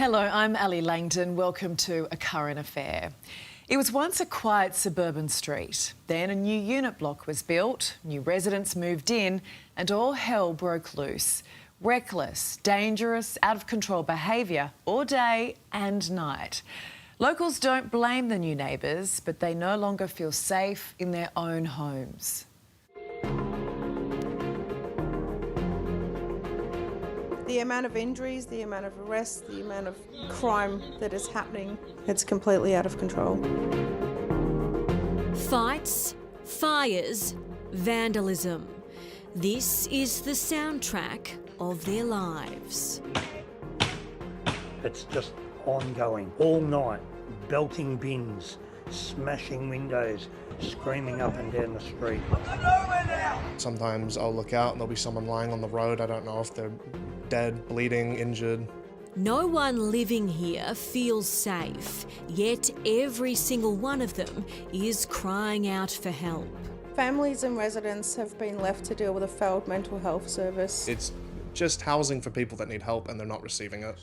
Hello, I'm Ali Langdon. Welcome to A Current Affair. It was once a quiet suburban street. Then a new unit block was built, new residents moved in, and all hell broke loose. Reckless, dangerous, out of control behaviour all day and night. Locals don't blame the new neighbours, but they no longer feel safe in their own homes. The amount of injuries, the amount of arrests, the amount of crime that is happening, it's completely out of control. Fights, fires, vandalism. This is the soundtrack of their lives. It's just ongoing, all night, belting bins, smashing windows, screaming up and down the street. Sometimes I'll look out and there'll be someone lying on the road. I don't know if they're dead, bleeding, injured. No one living here feels safe, yet every single one of them is crying out for help. Families and residents have been left to deal with a failed mental health service. It's just housing for people that need help and they're not receiving it.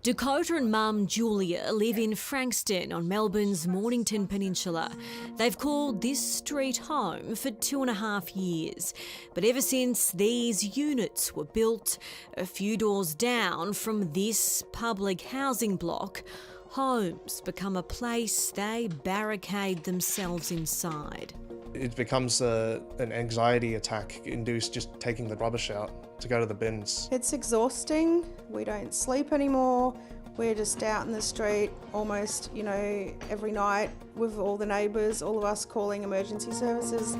Dakota and mum Julia live in Frankston on Melbourne's Mornington Peninsula. They've called this street home for 2.5 years. But ever since these units were built, a few doors down from this public housing block, homes become a place they barricade themselves inside. It becomes an anxiety attack induced just taking the rubbish out to go to the bins. It's exhausting. We don't sleep anymore. We're just out in the street almost, every night with all the neighbours, all of us calling emergency services.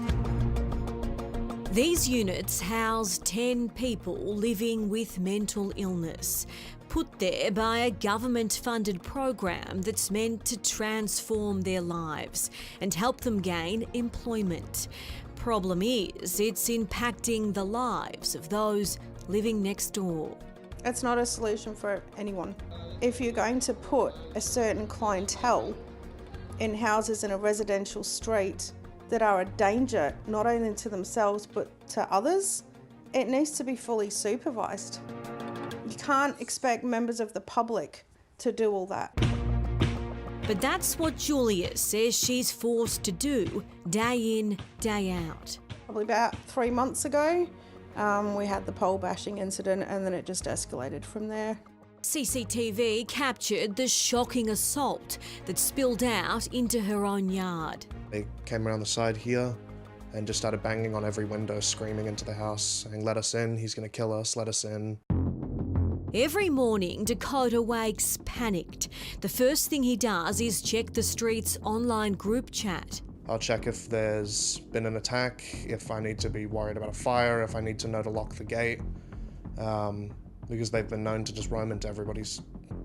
These units house 10 people living with mental illness, put there by a government-funded program that's meant to transform their lives and help them gain employment. Problem is, it's impacting the lives of those living next door. It's not a solution for anyone. If you're going to put a certain clientele in houses in a residential street that are a danger not only to themselves but to others, it needs to be fully supervised. You can't expect members of the public to do all that. But that's what Julia says she's forced to do day in, day out. Probably about 3 months ago, we had the pole bashing incident and then it just escalated from there. CCTV captured the shocking assault that spilled out into her own yard. They came around the side here and just started banging on every window, screaming into the house, saying, "Let us in, he's going to kill us, let us in." Every morning, Dakota wakes panicked. The first thing he does is check the street's online group chat. I'll check if there's been an attack, if I need to be worried about a fire, if I need to know to lock the gate, because they've been known to just roam into everybody's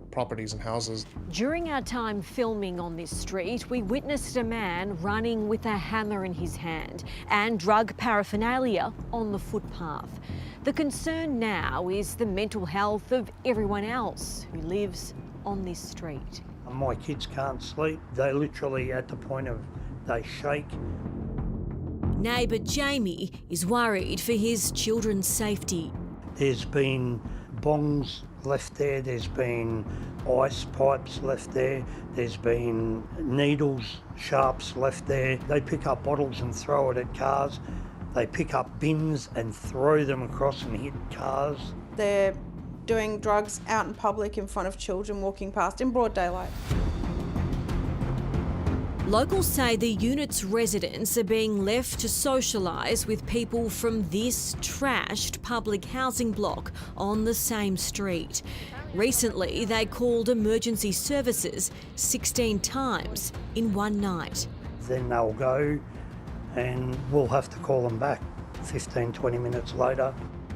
properties and houses. During our time filming on this street, we witnessed a man running with a hammer in his hand and drug paraphernalia on the footpath. The concern now is the mental health of everyone else who lives on this street. My kids can't sleep. They're literally at the point of they shake. Neighbour Jamie is worried for his children's safety. There's been bongs left there, there's been ice pipes left there, there's been needles, sharps left there. They pick up bottles and throw it at cars. They pick up bins and throw them across and hit cars. They're doing drugs out in public in front of children walking past in broad daylight. Locals say the unit's residents are being left to socialise with people from this trashed public housing block on the same street. Recently, they called emergency services 16 times in one night. Then they'll go and we'll have to call them back 15, 20 minutes later.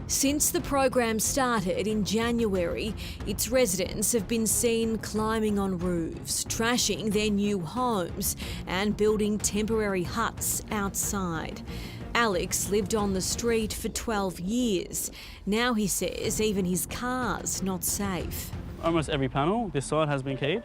Since the program started in January, its residents have been seen climbing on roofs, trashing their new homes and building temporary huts outside. Alex lived on the street for 12 years. Now he says even his car's not safe. Almost every panel this side has been keyed.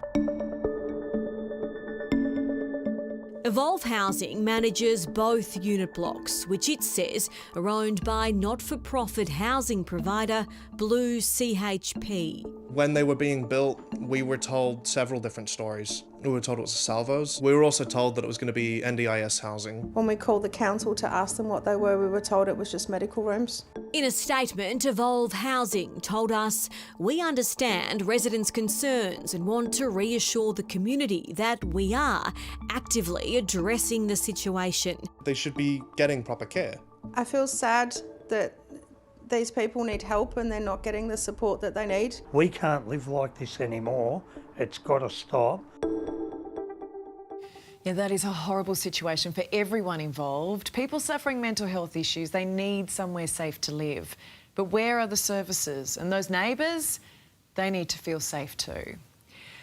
Evolve Housing manages both unit blocks, which it says are owned by not-for-profit housing provider Blue CHP. When they were being built, we were told several different stories. We were told it was salvos. We were also told that it was going to be NDIS housing. When we called the council to ask them what they were, we were told it was just medical rooms. In a statement, Evolve Housing told us, "We understand residents' concerns and want to reassure the community that we are actively addressing the situation." They should be getting proper care. I feel sad that these people need help and they're not getting the support that they need. We can't live like this anymore. It's got to stop. Yeah, that is a horrible situation for everyone involved. People suffering mental health issues, they need somewhere safe to live. But where are the services? And those neighbours, they need to feel safe too.